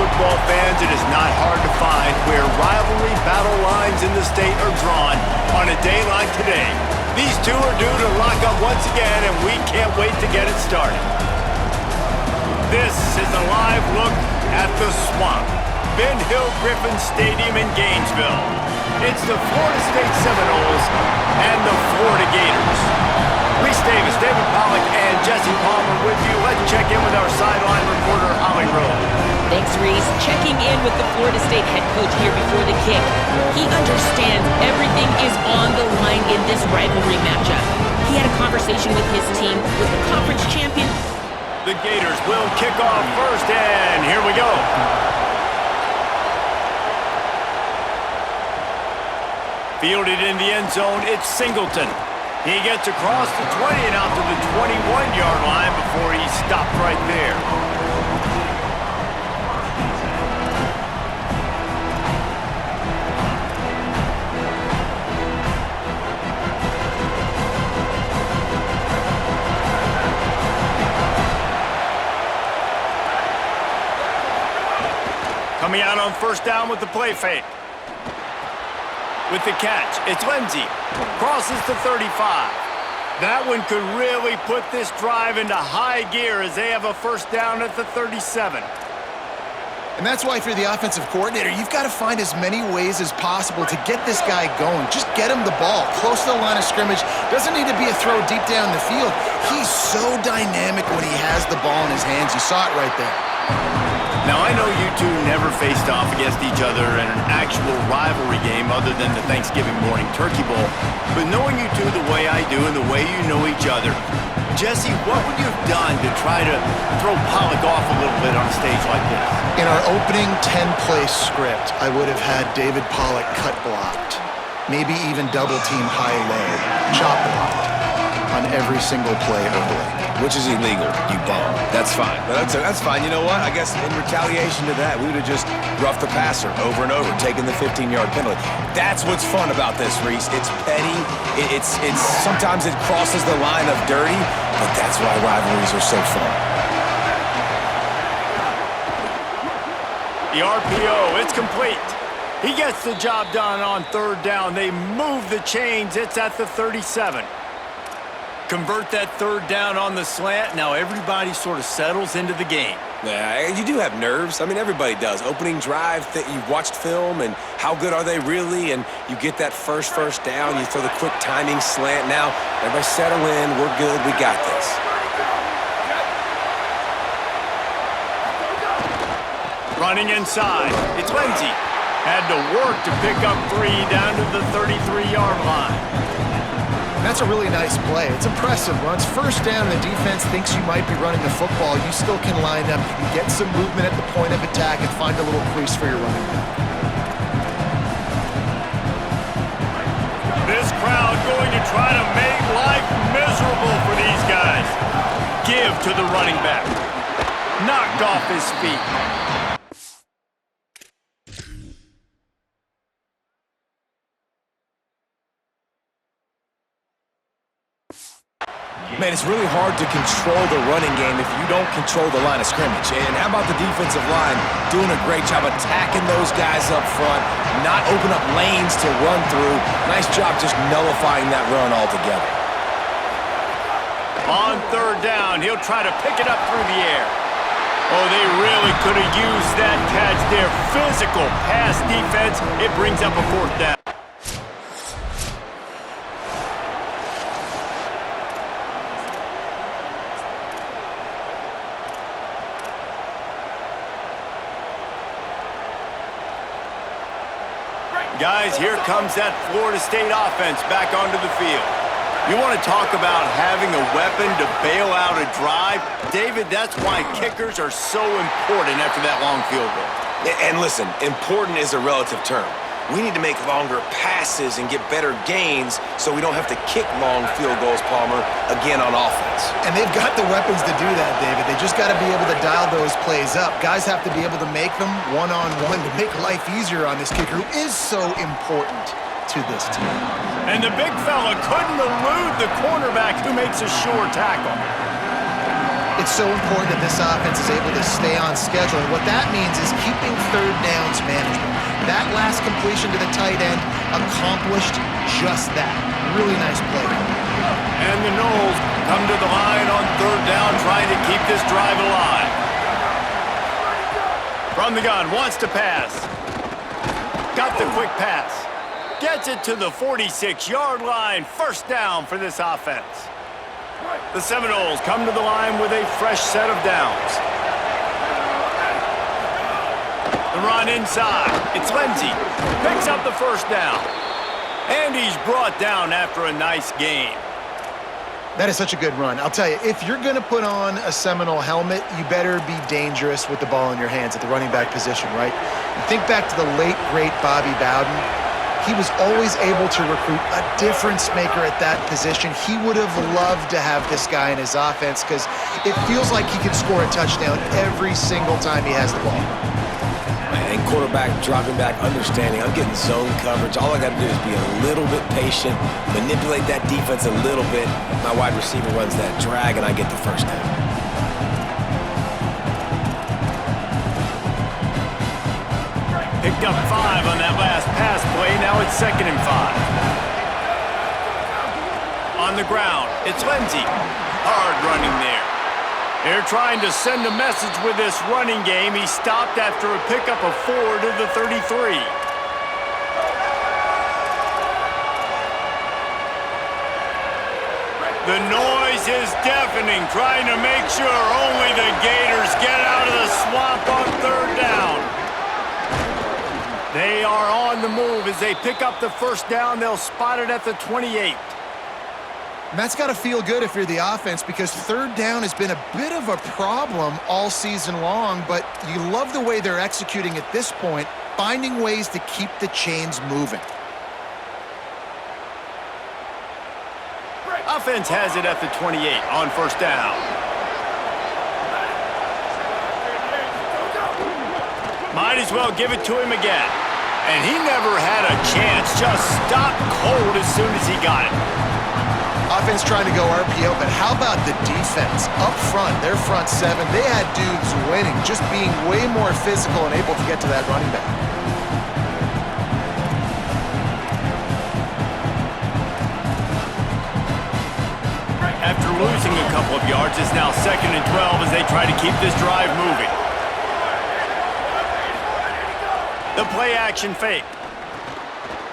football fans, it is not hard to find where rivalry battle lines in the state are drawn on a day like today. These two are due to lock up once again, and we can't wait to get it started. This is a live look at the Swamp, Ben Hill Griffin Stadium in Gainesville. It's the Florida State Seminoles and the Florida Gators. Reese Davis, David Pollock, and Jesse Palmer with you. Let's check in with our sideline reporter, Holly Rowe. Thanks, Reese. Checking in with the Florida State head coach here before the kick. He understands everything is on the line in this rivalry matchup. He had a conversation with his team, with the conference champion. The Gators will kick off first, and here we go. Fielded in the end zone, it's Singleton. He gets across the 20 and out to the 21-yard line before he stopped right there. Coming out on first down with the play fake. With the catch, it's Lindsey. Crosses the 35. That one could really put this drive into high gear as they have a first down at the 37. And that's why if you're the offensive coordinator, you've got to find as many ways as possible to get this guy going. Just get him the ball close to the line of scrimmage. Doesn't need to be a throw deep down the field. He's so dynamic when he has the ball in his hands. You saw it right there. Now, I know you two never faced off against each other in an actual rivalry game other than the Thanksgiving morning Turkey Bowl, but knowing you two the way I do and the way you know each other, Jesse, what would you have done to try to throw Pollock off a little bit on a stage like this? In our opening 10-play script, I would have had David Pollock cut blocked, maybe even double-team high-low, chop blocked on every single play early. Which is illegal, you bum. That's fine. But that's fine. You know what? I guess in retaliation to that, we would have just roughed the passer over and over, taking the 15-yard penalty. That's what's fun about this, Reese. It's petty. It's sometimes it crosses the line of dirty, but that's why rivalries are so fun. The RPO, it's complete. He gets the job done on third down. They move the chains. It's at the 37. Convert that third down on the slant. Now everybody sort of settles into the game. Yeah, you do have nerves. I mean, everybody does. Opening drive, that you've watched film, and how good are they really? And you get that first down. You throw the quick timing slant. Now, everybody settle in. We're good. We got this. Running inside. It's Lindsey. Had to work to pick up 3 down to the 33-yard line. That's a really nice play. It's impressive. Once first down, the defense thinks you might be running the football. You still can line up. You can get some movement at the point of attack and find a little crease for your running back. This crowd going to try to make life miserable for these guys. Give to the running back. Knocked off his feet. Man, it's really hard to control the running game if you don't control the line of scrimmage. And how about the defensive line doing a great job attacking those guys up front, not open up lanes to run through. Nice job just nullifying that run altogether. On third down, he'll try to pick it up through the air. Oh, they really could have used that catch there. Physical pass defense. It brings up a fourth down. Guys, here comes that Florida State offense back onto the field. You want to talk about having a weapon to bail out a drive? David, that's why kickers are so important after that long field goal. And listen, important is a relative term. We need to make longer passes and get better gains so we don't have to kick long field goals, Palmer, again on offense. And they've got the weapons to do that, David. They just got to be able to dial those plays up. Guys have to be able to make them one-on-one to make life easier on this kicker who is so important to this team. And the big fella couldn't elude the cornerback who makes a sure tackle. It's so important that this offense is able to stay on schedule. And what that means is keeping third downs management. That last completion to the tight end accomplished just that. Really nice play. And the Knowles come to the line on third down, trying to keep this drive alive. From the gun, wants to pass. Got the quick pass. Gets it to the 46-yard line. First down for this offense. The Seminoles come to the line with a fresh set of downs. The run inside. It's Lindsey. Picks up the first down. And he's brought down after a nice gain. That is such a good run. I'll tell you, if you're going to put on a Seminole helmet, you better be dangerous with the ball in your hands at the running back position, right? You think back to the late, great Bobby Bowden. He was always able to recruit a difference maker at that position. He would have loved to have this guy in his offense because it feels like he can score a touchdown every single time he has the ball. And quarterback dropping back, understanding, I'm getting zone coverage. All I got to do is be a little bit patient, manipulate that defense a little bit. My wide receiver runs that drag, and I get the first down. Picked up 5 on that last pass play. Now it's 2nd and 5. On the ground, it's Lindsey. Hard running there. They're trying to send a message with this running game. He stopped after a pickup of 4 to the 33. The noise is deafening, trying to make sure only the Gators get out of the swamp on third down. They are on the move. As they pick up the first down, they'll spot it at the 28. And that's got to feel good if you're the offense because third down has been a bit of a problem all season long, but you love the way they're executing at this point, finding ways to keep the chains moving. Offense has it at the 28 on first down. Might as well give it to him again. And he never had a chance. Just stopped cold as soon as he got it. Offense trying to go RPO, but how about the defense? Up front, their front 7, they had dudes winning, just being way more physical and able to get to that running back. After losing a couple of yards, it's now 2nd and 12 as they try to keep this drive moving. The play action fake.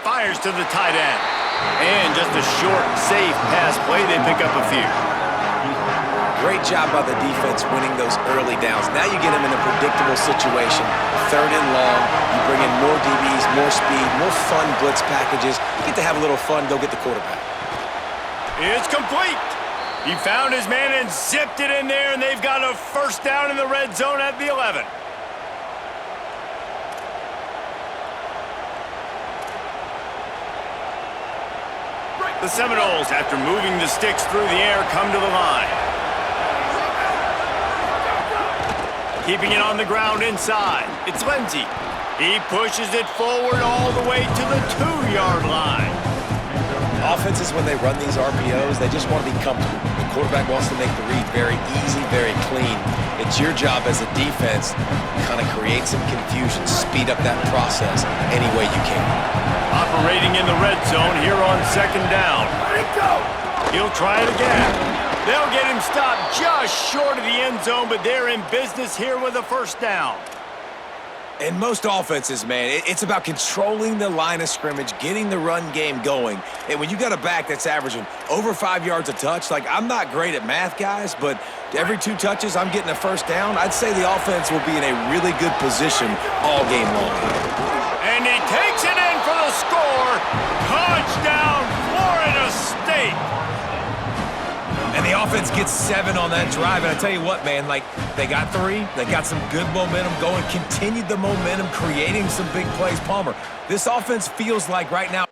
Fires to the tight end. And just a short, safe pass play. They pick up a few. Great job by the defense winning those early downs. Now you get them in a predictable situation. 3rd and long. You bring in more DBs, more speed, more fun blitz packages. You get to have a little fun, go get the quarterback. It's complete. He found his man and zipped it in there, and they've got a first down in the red zone at the 11. The Seminoles, after moving the sticks through the air, come to the line. Keeping it on the ground inside. It's Lindsey. He pushes it forward all the way to the 2-yard line. Offenses, when they run these RPOs, they just want to be comfortable. The quarterback wants to make the read very easy, very clean. It's your job as a defense to kind of create some confusion, speed up that process any way you can. Operating in the red zone here on 2nd down. He'll try it again. They'll get him stopped just short of the end zone, but they're in business here with a first down. In most offenses, man, it's about controlling the line of scrimmage, getting the run game going. And when you got a back that's averaging over 5 yards a touch, like I'm not great at math, guys, but every 2 touches I'm getting a first down, I'd say the offense will be in a really good position all game long. And he takes it in for the score. Touchdown, Florida State. And the offense gets 7 on that drive. And I tell you what, man, like they got 3. They got some good momentum going, continued the momentum, creating some big plays. Palmer, this offense feels like right now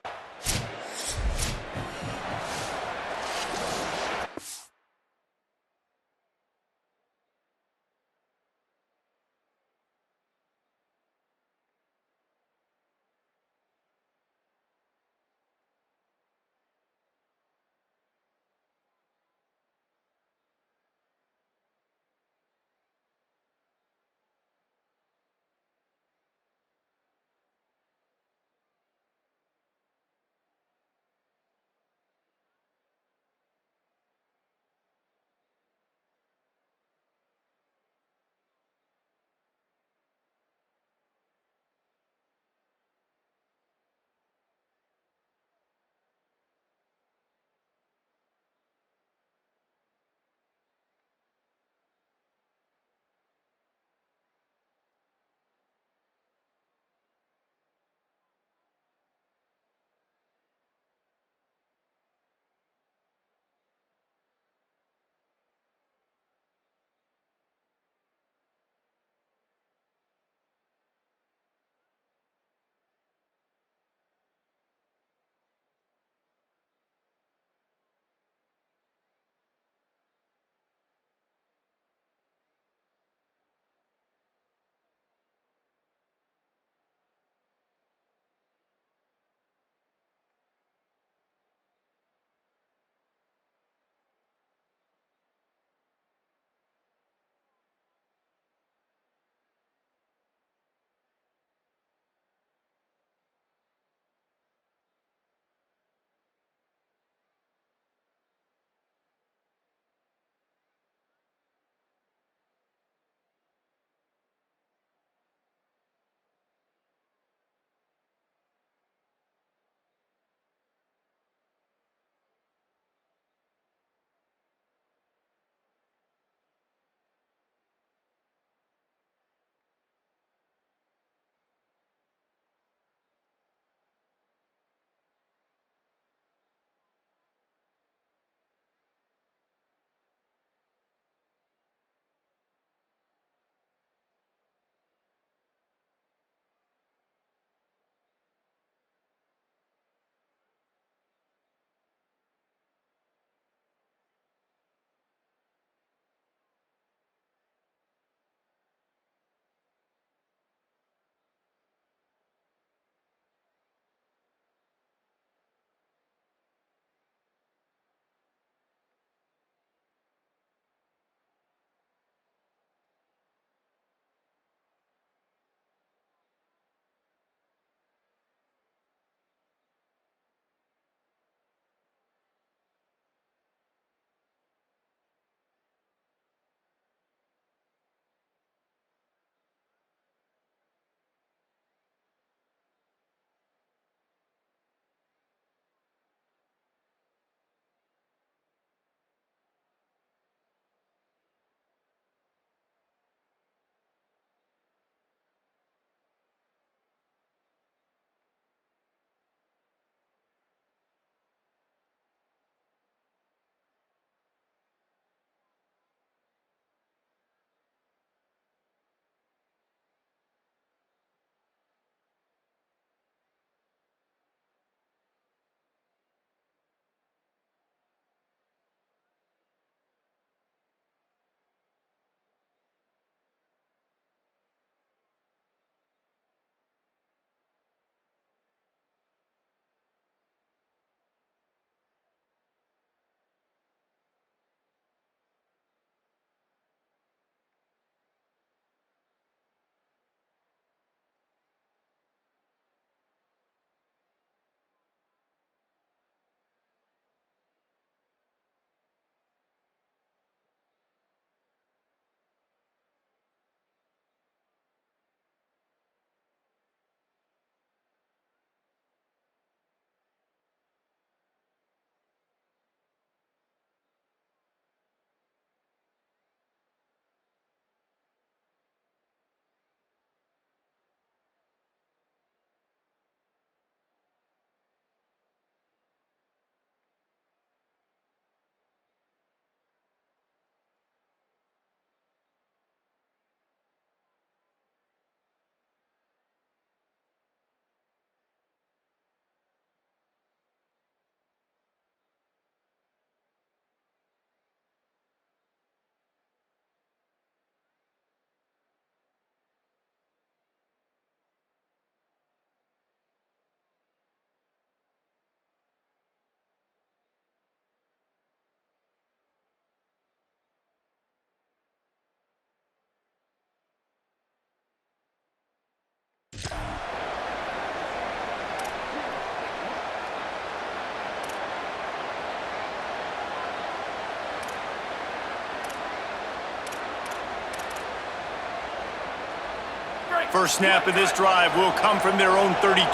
First snap of this drive will come from their own 32.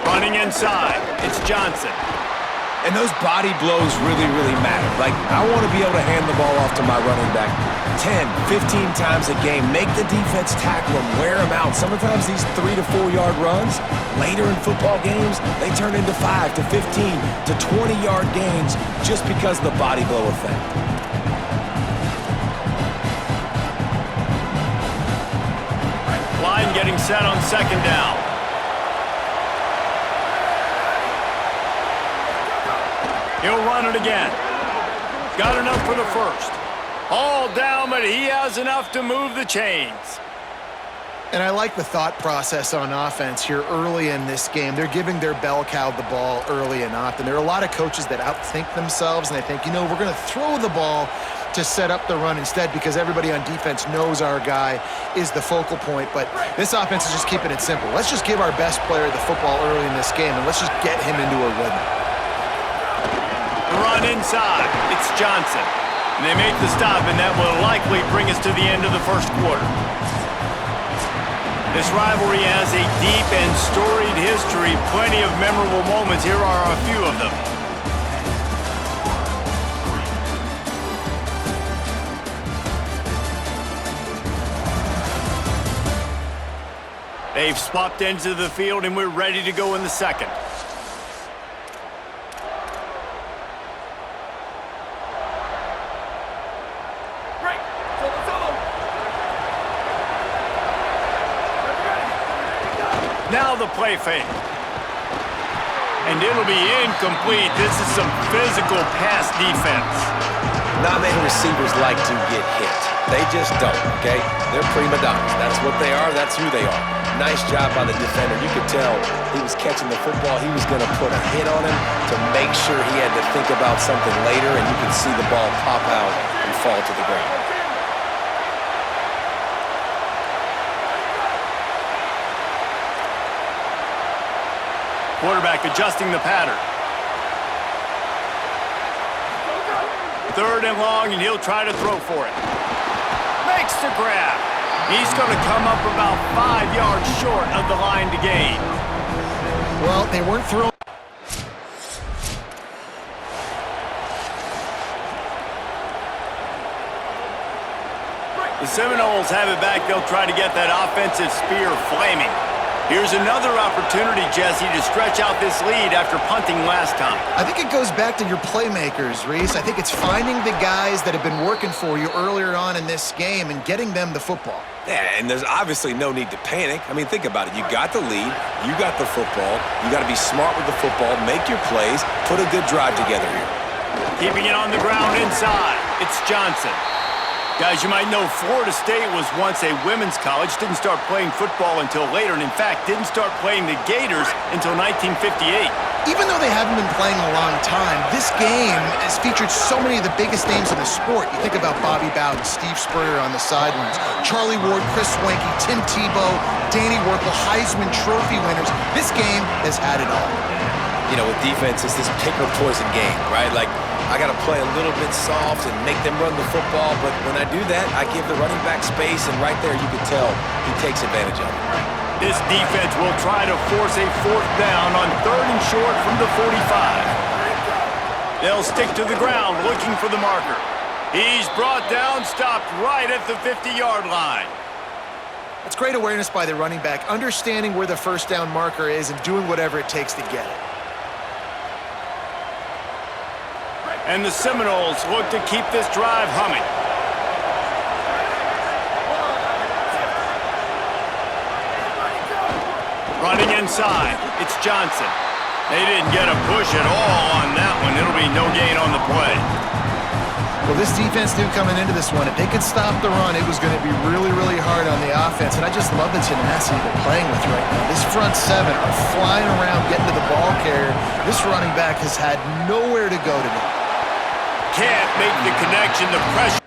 Running inside, it's Johnson. And those body blows really, really matter. Like, I want to be able to hand the ball off to my running back 10, 15 times a game. Make the defense tackle him, wear him out. Sometimes these 3 to 4 yard runs, later in football games, they turn into 5 to 15 to 20 yard gains just because of the body blow effect. Line getting set on second down. He'll run it again. Got enough for the first. All down, but he has enough to move the chains. And I like the thought process on offense here early in this game. They're giving their bell cow the ball early and often. There are a lot of coaches that outthink themselves, and they think, you know, we're going to throw the ball to set up the run instead because everybody on defense knows our guy is the focal point. But this offense is just keeping it simple. Let's just give our best player the football early in this game, and let's just get him into a rhythm. Run inside. It's Johnson. And they make the stop, and that will likely bring us to the end of the first quarter. This rivalry has a deep and storied history. Plenty of memorable moments. Here are a few of them. They've swapped ends of the field, and we're ready to go in the second. Now the play fake. And it'll be incomplete. This is some physical pass defense. Not many receivers like to get hit. They just don't, okay? They're prima donnas. That's what they are. That's who they are. Nice job by the defender. You could tell he was catching the football. He was going to put a hit on him to make sure he had to think about something later, and you could see the ball pop out and fall to the ground. Quarterback adjusting the pattern. Third and long, and he'll try to throw for it. Makes the grab. He's going to come up about 5 yards short of the line to gain. Well, they weren't throwing. The Seminoles have it back. They'll try to get that offensive spear flaming. Here's another opportunity, Jesse, to stretch out this lead after punting last time. I think it goes back to your playmakers, Reese. I think it's finding the guys that have been working for you earlier on in this game and getting them the football. Yeah, and there's obviously no need to panic. I mean, think about it. You got the lead. You got the football. You got to be smart with the football, make your plays, put a good drive together here. Keeping it on the ground inside. It's Johnson. Guys, you might know Florida State was once a women's college, didn't start playing football until later, and in fact, didn't start playing the Gators until 1958. Even though they haven't been playing a long time, this game has featured so many of the biggest names in the sport. You think about Bobby Bowden, Steve Spurrier on the sidelines, Charlie Ward, Chris Swanky, Tim Tebow, Danny Werkel, Heisman Trophy winners. This game has had it all. You know, with defense, it's this pick or poison game, right? Like, I got to play a little bit soft and make them run the football, but when I do that, I give the running back space, and right there you can tell he takes advantage of it. This defense will try to force a fourth down on third and short from the 45. They'll stick to the ground looking for the marker. He's brought down, stopped right at the 50-yard line. It's great awareness by the running back, understanding where the first down marker is and doing whatever it takes to get it. And the Seminoles look to keep this drive humming. Running inside, it's Johnson. They didn't get a push at all on that one. It'll be no gain on the play. Well, this defense knew coming into this one, if they could stop the run, it was going to be really, really hard on the offense. And I just love the tenacity they're playing with right now. This front seven are flying around, getting to the ball carrier. This running back has had nowhere to go today. Can't make the connection, the pressure.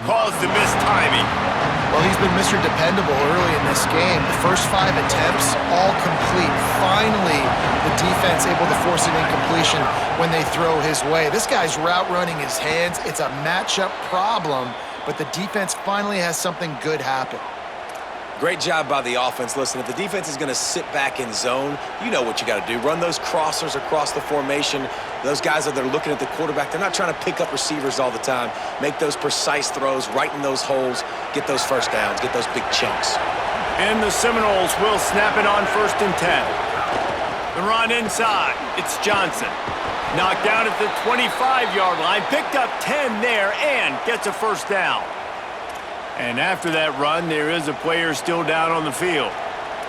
caused the missed timing. Well, he's been Mr. Dependable early in this game. The first 5 attempts, all complete. Finally, the defense able to force an incompletion when they throw his way. This guy's route running his hands. It's a matchup problem, but the defense finally has something good happen. Great job by the offense. Listen, if the defense is going to sit back in zone, you know what you got to do. Run those crossers across the formation. Those guys that are looking at the quarterback, they're not trying to pick up receivers all the time. Make those precise throws, right in those holes, get those first downs, get those big chunks. And the Seminoles will snap it on 1st and 10. The run inside. It's Johnson. Knocked down at the 25-yard line. Picked up 10 there and gets a first down. And after that run, there is a player still down on the field.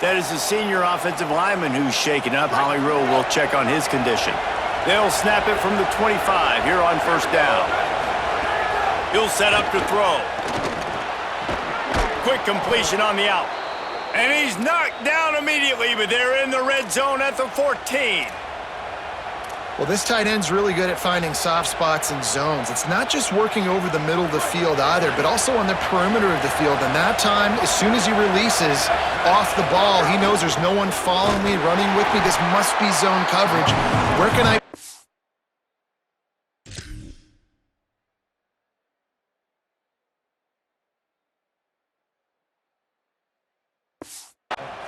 That is the senior offensive lineman who's shaken up. Holly Rowe will check on his condition. They'll snap it from the 25 here on 1st down. He'll set up to throw. Quick completion on the out. And he's knocked down immediately, but they're in the red zone at the 14. Well, this tight end's really good at finding soft spots and zones. It's not just working over the middle of the field either, but also on the perimeter of the field. And that time, as soon as he releases off the ball, he knows there's no one following me, running with me. This must be zone coverage. Where can I...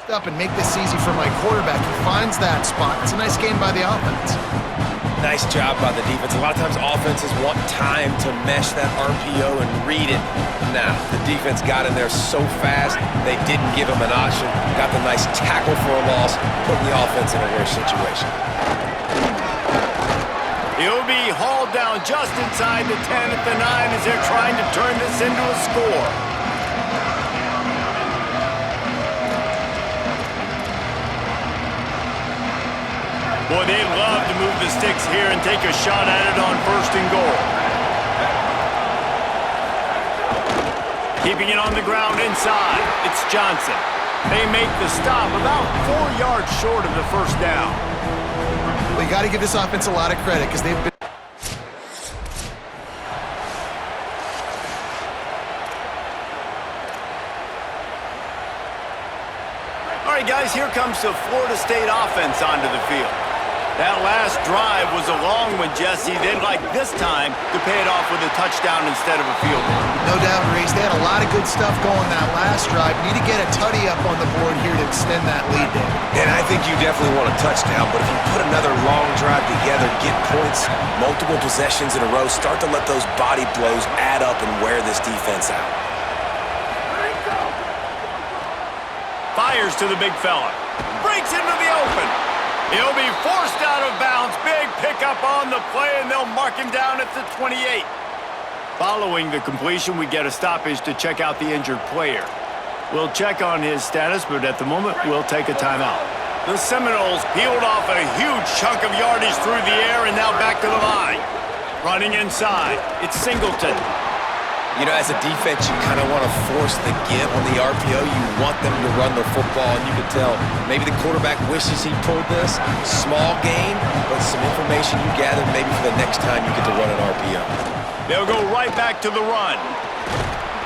up and make this easy for my quarterback. He finds that spot. It's a nice game by the offense. Nice job by the defense. A lot of times offenses want time to mesh that RPO and read it. Nah, the defense got in there so fast, they didn't give him an option. Got the nice tackle for a loss, putting the offense in a worse situation. He'll be hauled down just inside the 10 at the 9 as they're trying to turn this into a score. Boy, they'd love to move the sticks here and take a shot at it on 1st and goal. Keeping it on the ground inside, it's Johnson. They make the stop about 4 yards short of the first down. Well, you got to give this offense a lot of credit because they've been... All right, guys, here comes the Florida State offense onto the field. That last drive was a long one, Jesse. They'd like this time to pay it off with a touchdown instead of a field goal. No doubt, Reese. They had a lot of good stuff going that last drive. Need to get a tutty up on the board here to extend that lead, David. And I think you definitely want a touchdown, but if you put another long drive together, get points, multiple possessions in a row, start to let those body blows add up and wear this defense out. Fires to the big fella. Breaks into the open. He'll be forced out of bounds. Big pickup on the play, and they'll mark him down at the 28. Following the completion, we get a stoppage to check out the injured player. We'll check on his status, but at the moment, we'll take a timeout. The Seminoles peeled off a huge chunk of yardage through the air and now back to the line. Running inside, it's Singleton. You know, as a defense, you kind of want to force the give on the RPO. You want them to run the football, and you can tell maybe the quarterback wishes he pulled this. Small gain, but some information you gather maybe for the next time you get to run an RPO. They'll go right back to the run.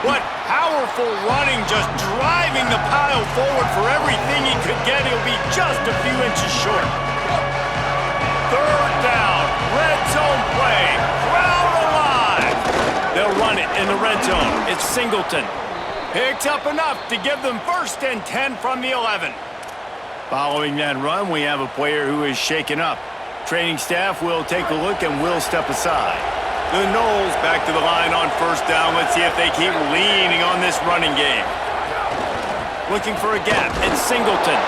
What powerful running, just driving the pile forward for everything he could get. He'll be just a few inches short. 3rd down, red zone play, crowd alive. They'll run it in the red zone. It's Singleton. Picks up enough to give them 1st and 10 from the 11. Following that run, we have a player who is shaken up. Training staff will take a look and will step aside. The Noles back to the line on 1st down. Let's see if they keep leaning on this running game. Looking for a gap. It's Singleton.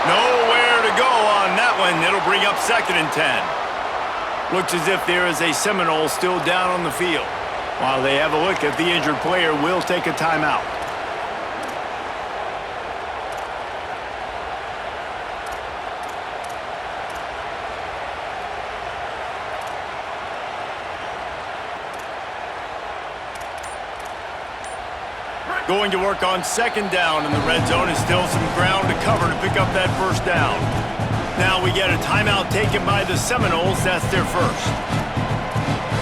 Nowhere to go on that one. It'll bring up 2nd and 10. Looks as if there is a Seminole still down on the field. While they have a look at the injured player, will take a timeout. Going to work on 2nd down in the red zone, and still some ground to cover to pick up that 1st down. Now we get a timeout taken by the Seminoles. That's their first.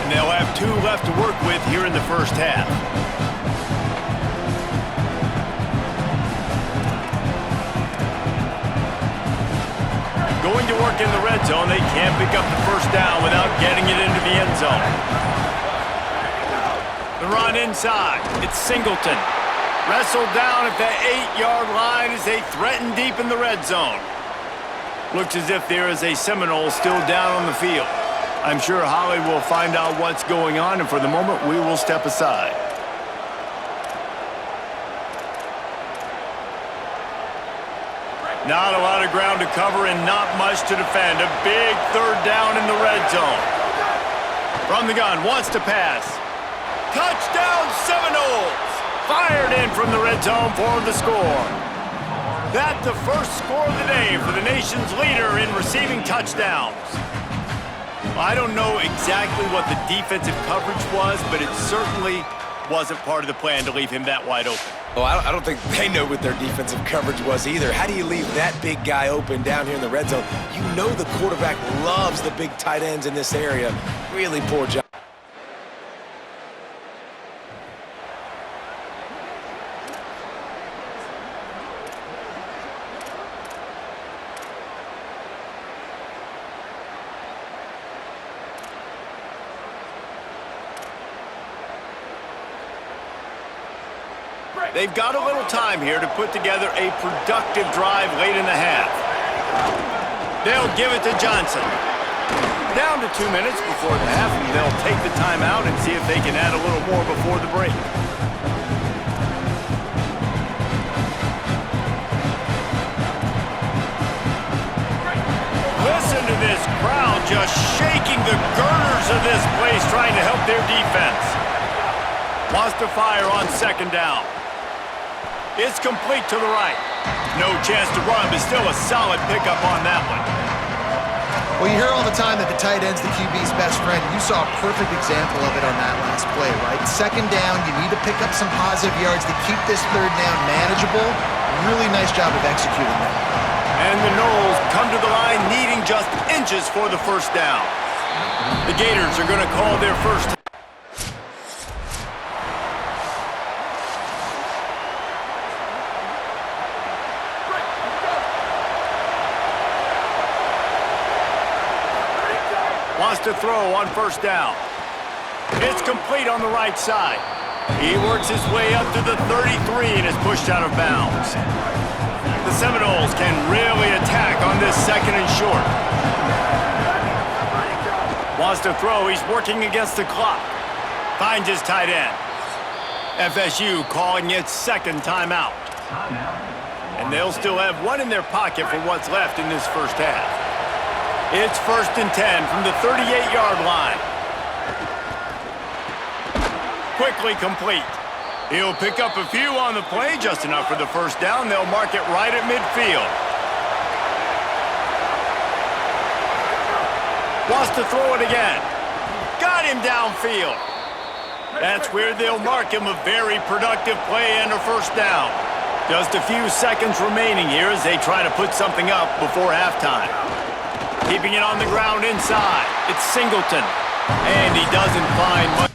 And they'll have 2 left to work with here in the 1st half. going to work in the red zone. They can't pick up the first down without getting it into the end zone. The run inside. It's Singleton. Wrestled down at the 8-yard line as they threaten deep in the red zone. Looks as if there is a Seminole still down on the field. I'm sure Holly will find out what's going on, and for the moment, we will step aside. Not a lot of ground to cover and not much to defend. A big third down in the red zone. From the gun, wants to pass. Touchdown Seminoles! Fired in from the red zone for the score. That's the first score of the day for the nation's leader in receiving touchdowns. I don't know exactly what the defensive coverage was, but it certainly wasn't part of the plan to leave him that wide open. Well, I don't think they know what their defensive coverage was either. How do you leave that big guy open down here in the red zone? You know the quarterback loves the big tight ends in this area. Really poor job. They've got a little time here to put together a productive drive late in the half. They'll give it to Johnson. Down to 2 minutes before the half, and they'll take the timeout and see if they can add a little more before the break. Listen to this crowd just shaking the girders of this place, trying to help their defense. Wants to fire on second down. It's complete to the right. No chance to run, but still a solid pickup on that one. Well, you hear all the time that the tight end's the QB's best friend. You saw a perfect example of it on that last play, right? Second down, you need to pick up some positive yards to keep this third down manageable. Really nice job of executing that. And the Noles come to the line needing just inches for the first down. The Gators are going to call their first. Wants to throw on first down. It's complete on the right side. He works his way up to the 33 and is pushed out of bounds. The Seminoles can really attack on this second and short. Wants to throw. He's working against the clock. Finds his tight end. FSU calling its second timeout. And they'll still have one in their pocket for what's left in this first half. It's 1st and 10 from the 38-yard line. Quickly complete. He'll pick up a few on the play, just enough for the first down. They'll mark it right at midfield. Wants to throw it again. Got him downfield. That's where they'll mark him a very productive play and a first down. Just a few seconds remaining here as they try to put something up before halftime. Keeping it on the ground inside. It's Singleton. And he doesn't find much.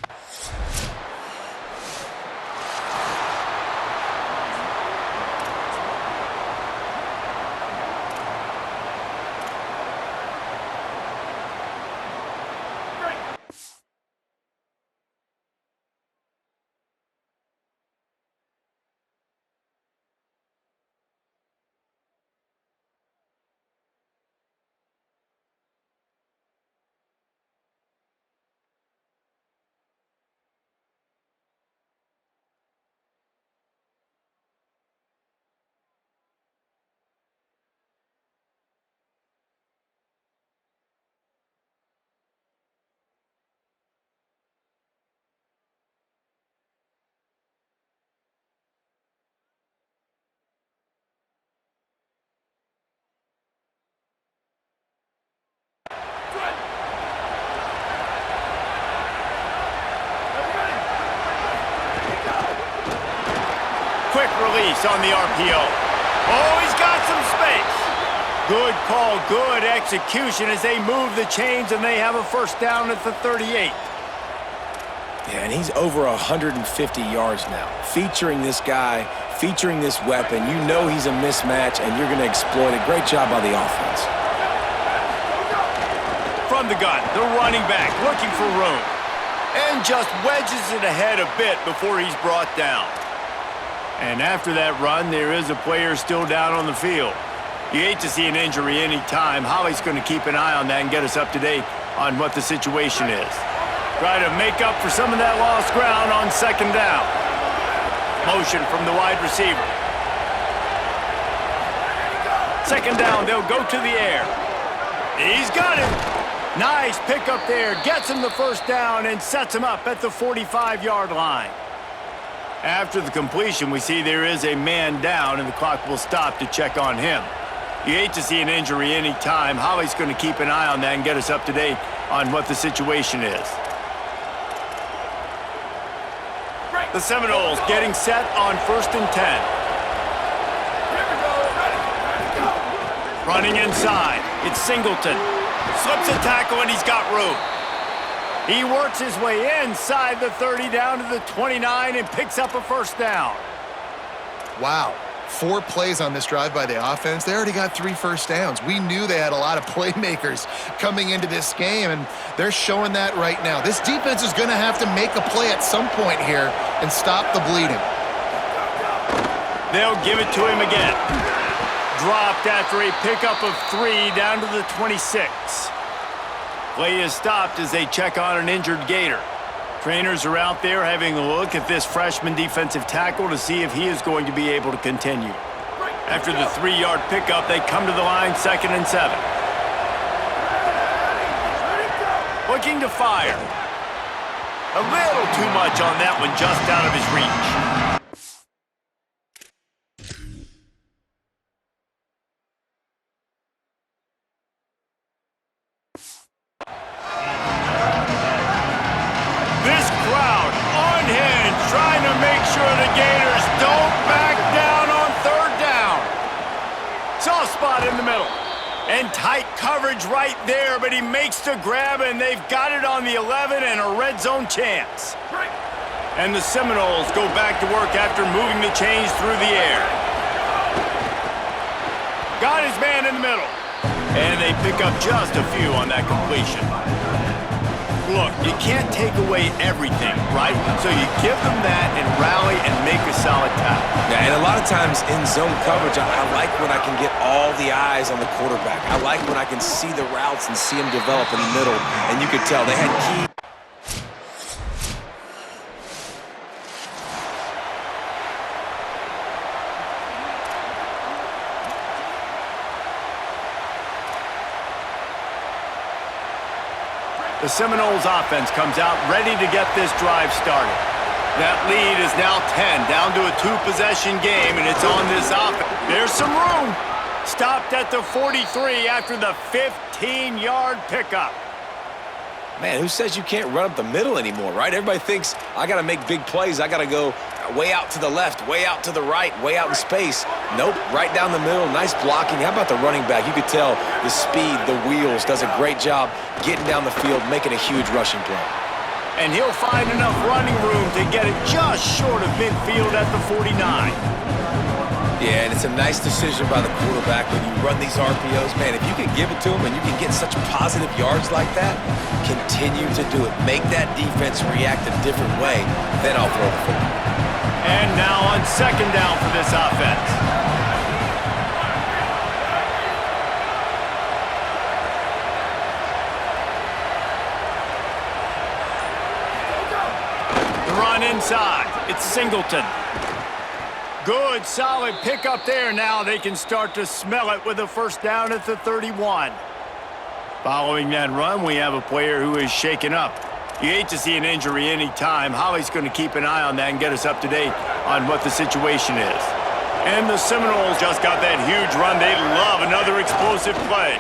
Quick release on the RPO. Oh, he's got some space. Good call, good execution as they move the chains and they have a first down at the 38. Yeah, and he's over 150 yards now. Featuring this guy, featuring this weapon, you know he's a mismatch and you're going to exploit it. Great job by the offense. From the gun, the running back looking for room. And just wedges it ahead a bit before he's brought down. And after that run, there is a player still down on the field. You hate to see an injury any time. Holly's going to keep an eye on that and get us up to date on what the situation is. Try to make up for some of that lost ground on second down. Motion from the wide receiver. Second down, they'll go to the air. He's got it. Nice pickup there. Gets him the first down and sets him up at the 45-yard line. After the completion, we see there is a man down, and the clock will stop to check on him. You hate to see an injury any time. Holly's going to keep an eye on that and get us up to date on what the situation is. The Seminoles getting set on 1st and 10. Running inside, it's Singleton. Slips a tackle and he's got room. He works his way inside the 30 down to the 29 and picks up a first down. Wow. 4 plays on this drive by the offense. They already got 3 first downs. We knew they had a lot of playmakers coming into this game, and they're showing that right now. This defense is going to have to make a play at some point here and stop the bleeding. They'll give it to him again. Dropped after a pickup of 3 down to the 26. Play is stopped as they check on an injured Gator. Trainers are out there having a look at this freshman defensive tackle to see if he is going to be able to continue. After the 3-yard pickup, they come to the line 2nd and 7. Looking to fire. A little too much on that one, just out of his reach. In the middle. And tight coverage right there, but he makes the grab, and they've got it on the 11 and a red zone chance. And the Seminoles go back to work after moving the chains through the air. Got his man in the middle. And they pick up just a few on that completion. Look, you can't take away everything, right? So you give them that and rally and make a solid tackle. Yeah, and a lot of times in zone coverage, I like when I can get all the eyes on the quarterback. I like when I can see the routes and see them develop in the middle, and you could tell they had key. The Seminoles offense comes out ready to get this drive started. That lead is now 10, down to a 2-possession game, and it's on this offense. There's some room. Stopped at the 43 after the 15-yard pickup. Man, who says you can't run up the middle anymore, right? Everybody thinks I got to make big plays. I got to go way out to the left, way out to the right, way out in space. Nope, right down the middle. Nice blocking. How about the running back? You could tell the speed, the wheels, does a great job getting down the field, making a huge rushing play. And he'll find enough running room to get it just short of midfield at the 49. Yeah, and it's a nice decision by the quarterback when you run these RPOs. Man, if you can give it to him and you can get such positive yards like that, continue to do it. Make that defense react a different way, then I'll throw the football. And now on second down for this offense. The run inside. It's Singleton. Good, solid pickup there. Now they can start to smell it with a first down at the 31. Following that run, we have a player who is shaken up. You hate to see an injury any time. Holly's going to keep an eye on that and get us up to date on what the situation is. And the Seminoles just got that huge run. They love another explosive play.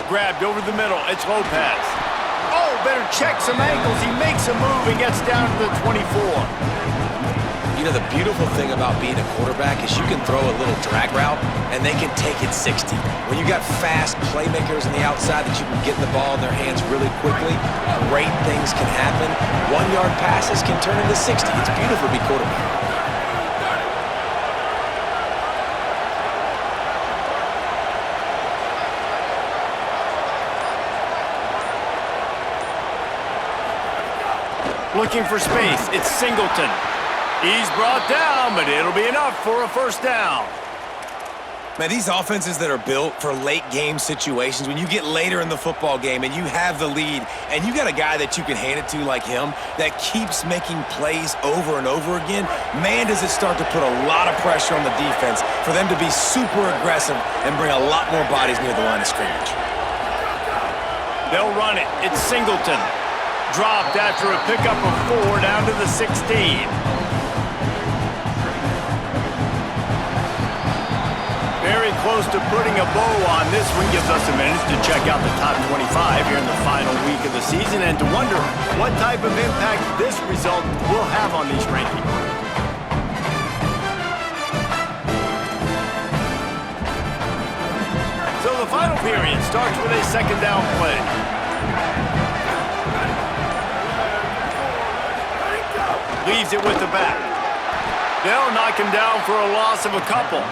Grabbed over the middle. It's Lopez. Oh, better check some ankles. He makes a move and gets down to the 24. You know, the beautiful thing about being a quarterback is you can throw a little drag route and they can take it 60. When you got fast playmakers on the outside that you can get the ball in their hands really quickly, great things can happen. 1-yard passes can turn into 60. It's beautiful to be quarterback. Looking for space. It's Singleton. He's brought down, but it'll be enough for a first down. Man, these offenses that are built for late game situations, when you get later in the football game and you have the lead and you got a guy that you can hand it to like him that keeps making plays over and over again, man, does it start to put a lot of pressure on the defense for them to be super aggressive and bring a lot more bodies near the line of scrimmage. They'll run it. It's Singleton. Dropped after a pickup of 4 down to the 16. Very close to putting a bow on this one. Gives us a minute to check out the top 25 here in the final week of the season and to wonder what type of impact this result will have on these rankings. So the final period starts with a second down play. Leaves it with the back. They'll knock him down for a loss of a couple.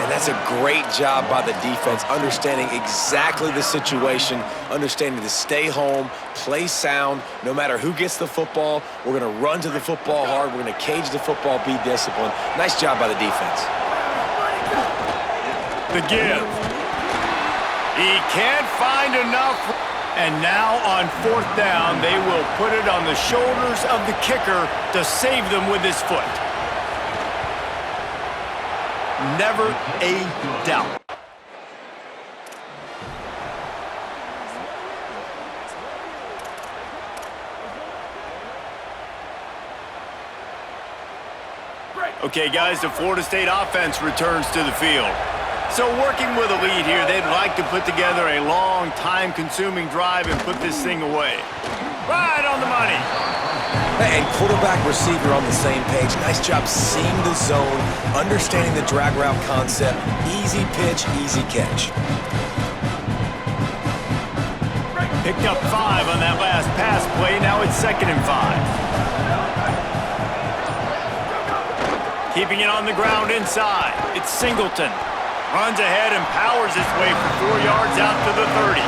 And that's a great job by the defense, understanding exactly the situation, understanding to stay home, play sound, no matter who gets the football. We're going to run to the football hard. We're going to cage the football, be disciplined. Nice job by the defense. The give. He can't find enough. And now on fourth down, they will put it on the shoulders of the kicker to save them with his foot. Never a doubt. Okay, guys, the Florida State offense returns to the field. So working with a lead here, they'd like to put together a long, time-consuming drive and put this thing away. Right on the money. And quarterback, receiver on the same page. Nice job seeing the zone, understanding the drag route concept. Easy pitch, easy catch. Picked up 5 on that last pass play. Now it's 2nd and 5. Keeping it on the ground inside. It's Singleton. Runs ahead and powers his way for 4 yards out to the 30.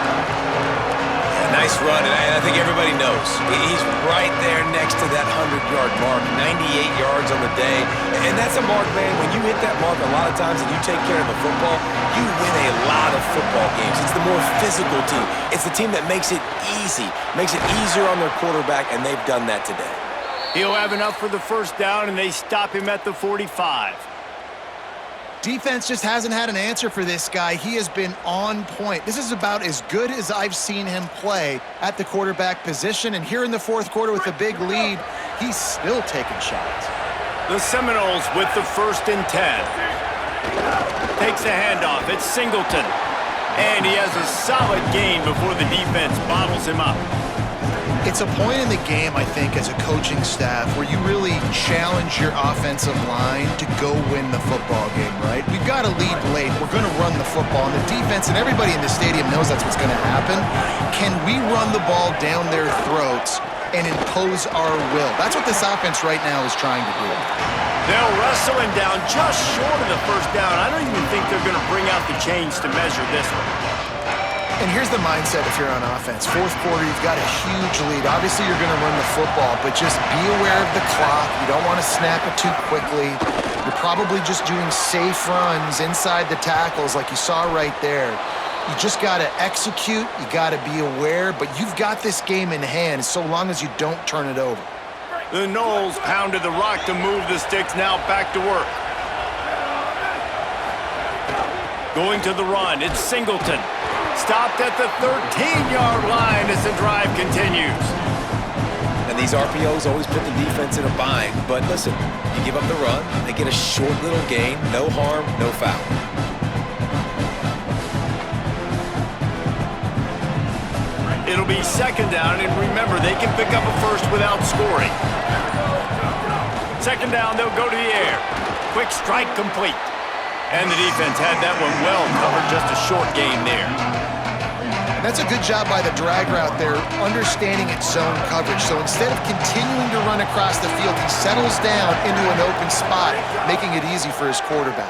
Nice run, and I think everybody knows. He's right there next to that 100-yard mark, 98 yards on the day. And that's a mark, man. When you hit that mark a lot of times and you take care of the football, you win a lot of football games. It's the more physical team. It's the team that makes it easy, makes it easier on their quarterback, and they've done that today. He'll have enough for the first down, and they stop him at the 45. Defense just hasn't had an answer for this guy. He has been on point. This is about as good as I've seen him play at the quarterback position. And here in the fourth quarter with a big lead, he's still taking shots. The Seminoles with the 1st and 10. Takes a handoff. It's Singleton. And he has a solid gain before the defense bottles him up. It's a point in the game, I think, as a coaching staff where you really challenge your offensive line to go win the football game, right? We've got a lead late. We're going to run the football. And the defense and everybody in the stadium knows that's what's going to happen. Can we run the ball down their throats and impose our will? That's what this offense right now is trying to do. They'll wrestle him down just short of the first down. I don't even think they're going to bring out the chains to measure this one. And here's the mindset if you're on offense. Fourth quarter, you've got a huge lead. Obviously, you're going to run the football, but just be aware of the clock. You don't want to snap it too quickly. You're probably just doing safe runs inside the tackles like you saw right there. You just got to execute. You got to be aware, but you've got this game in hand so long as you don't turn it over. The Noles pounded the rock to move the sticks, now back to work. Going to the run, it's Singleton. Stopped at the 13-yard line as the drive continues. And these RPOs always put the defense in a bind. But listen, you give up the run, they get a short little gain, no harm, no foul. It'll be 2nd down, and remember, they can pick up a first without scoring. 2nd down, they'll go to the air. Quick strike complete. And the defense had that one well covered, just a short gain there. That's a good job by the drag route there, understanding its zone coverage. So instead of continuing to run across the field, he settles down into an open spot, making it easy for his quarterback.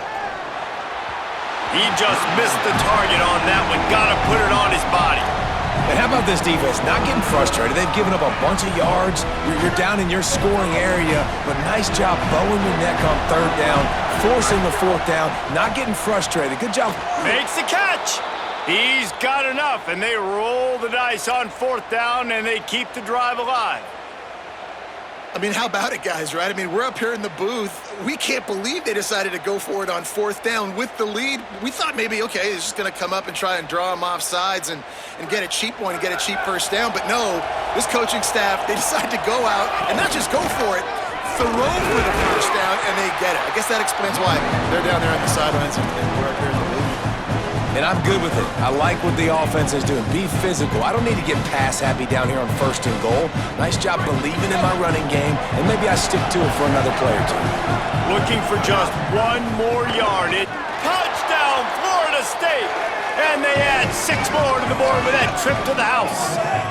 He just missed the target on that one. Got to put it on his body. And how about this defense? Not getting frustrated. They've given up a bunch of yards. You're down in your scoring area, but nice job bowing your neck on third down, forcing the fourth down, not getting frustrated. Good job. Makes the catch. He's got enough, and they roll the dice on fourth down, and they keep the drive alive. I mean, how about it, guys, right? I mean, we're up here in the booth. We can't believe they decided to go for it on fourth down with the lead. We thought maybe, okay, he's just going to come up and try and draw him off sides and get a cheap one and get a cheap first down. But no, this coaching staff, they decide to go out and not just go for it, throw for the first down, and they get it. I guess that explains why they're down there on the sidelines and we're up here in the booth. And I'm good with it. I like what the offense is doing. Be physical. I don't need to get pass happy down here on first and goal. Nice job believing in my running game, and maybe I stick to it for another play or two. Looking for just one more yard. Touchdown, Florida State! And they add 6 more to the board with that trip to the house.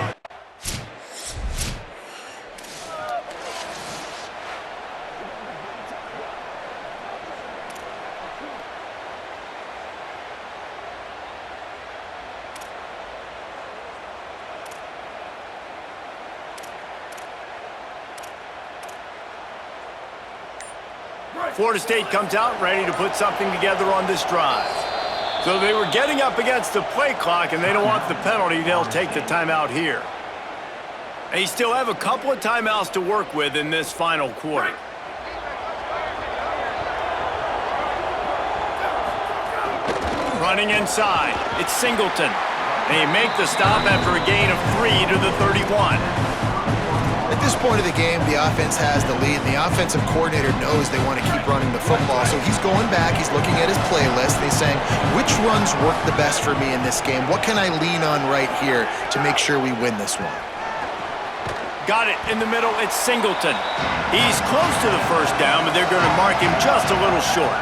Florida State comes out ready to put something together on this drive. So they were getting up against the play clock, and they don't want the penalty. They'll take the timeout here. They still have a couple of timeouts to work with in this final quarter. Running inside, it's Singleton. They make the stop after a gain of 3 to the 31. At this point of the game, the offense has the lead, and the offensive coordinator knows they want to keep running the football. So he's going back, he's looking at his playlist, and he's saying, which runs work the best for me in this game? What can I lean on right here to make sure we win this one? Got it in the middle, it's Singleton. He's close to the first down, but they're going to mark him just a little short.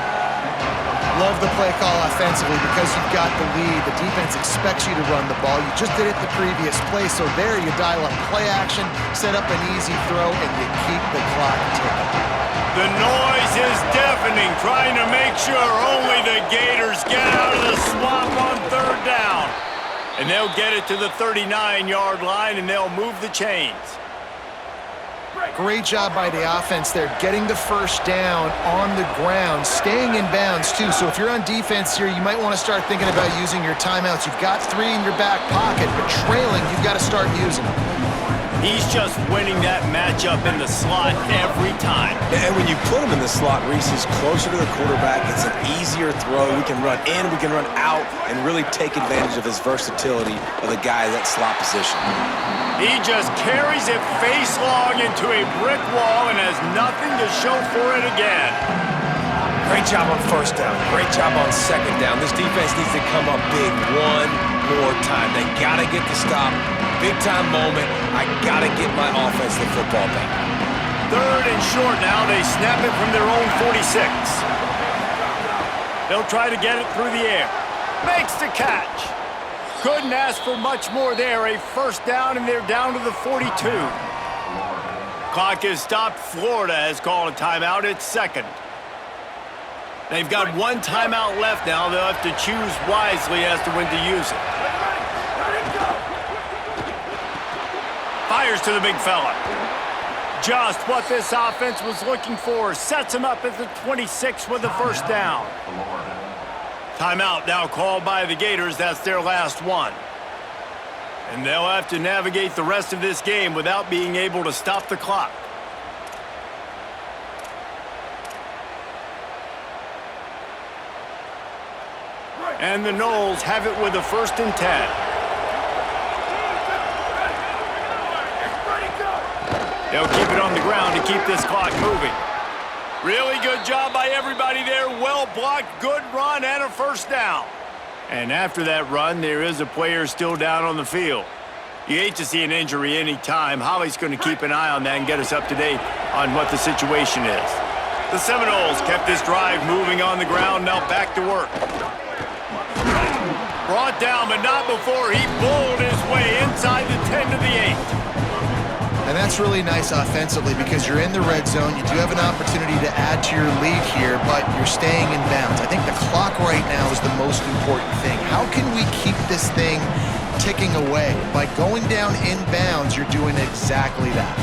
Love the play call offensively because you've got the lead. The defense expects you to run the ball. You just did it the previous play, so there you dial up play action, set up an easy throw, and you keep the clock ticking. The noise is deafening, trying to make sure only the Gators get out of the swamp on third down. And they'll get it to the 39-yard line, and they'll move the chains. Great job by the offense there, getting the first down on the ground, staying in bounds too. So if you're on defense here, you might want to start thinking about using your timeouts. You've got 3 in your back pocket, but trailing, you've got to start using them. He's just winning that matchup in the slot every time. And when you put him in the slot, Reese is closer to the quarterback. It's an easier throw. We can run in, we can run out, and really take advantage of his versatility of the guy in that slot position. He just carries it face long into a brick wall and has nothing to show for it again. Great job on first down. Great job on second down. This defense needs to come up big one more time. They got to get the stop. Big time moment. I got to get my offense the football back. Third and short now. They snap it from their own 46. They'll try to get it through the air. Makes the catch. Couldn't ask for much more there. A first down, and they're down to the 42. Clock is stopped. Florida has called a timeout. It's second. They've got one timeout left now. They'll have to choose wisely as to when to use it. Fires to the big fella. Just what this offense was looking for. Sets him up at the 26 with the first down. Timeout now called by the Gators. That's their last one. And they'll have to navigate the rest of this game without being able to stop the clock. And the Noles have it with a 1st and 10. They'll keep it on the ground to keep this clock moving. Really good job by everybody there. Well blocked, good run, and a first down. And after that run, there is a player still down on the field. You hate to see an injury any time. Holly's going to keep an eye on that and get us up to date on what the situation is. The Seminoles kept this drive moving on the ground. Now back to work. Brought down, but not before he bowled his way inside the 10 to the 8. And that's really nice offensively because you're in the red zone. You do have an opportunity to add to your lead here, but you're staying in bounds. I think the clock right now is the most important thing. How can we keep this thing ticking away. By going down inbounds, you're doing exactly that.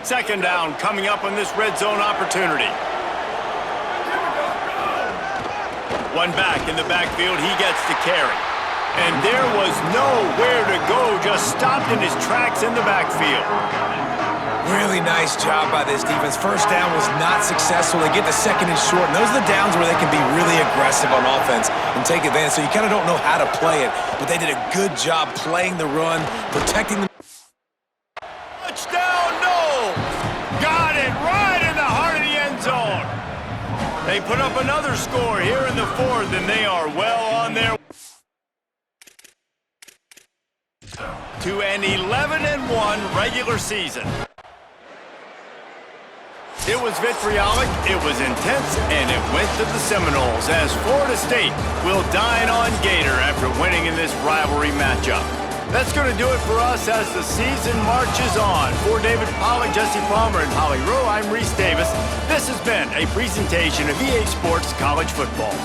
Second down coming up on this red zone opportunity. One back in the backfield, he gets to carry. And there was nowhere to go, just stopped in his tracks in the backfield. Really nice job by this defense. First down was not successful. They get the second and short, and those are the downs where they can be really aggressive on offense and take advantage. So you kind of don't know how to play it, but they did a good job playing the run, protecting the... Touchdown, no! Got it right in the heart of the end zone. They put up another score here in the fourth, and they are well on their way to an 11-1 regular season. It was vitriolic, it was intense, and it went to the Seminoles as Florida State will dine on Gator after winning in this rivalry matchup. That's going to do it for us as the season marches on. For David Pollack, Jesse Palmer, and Holly Rowe, I'm Reese Davis. This has been a presentation of EA Sports College Football.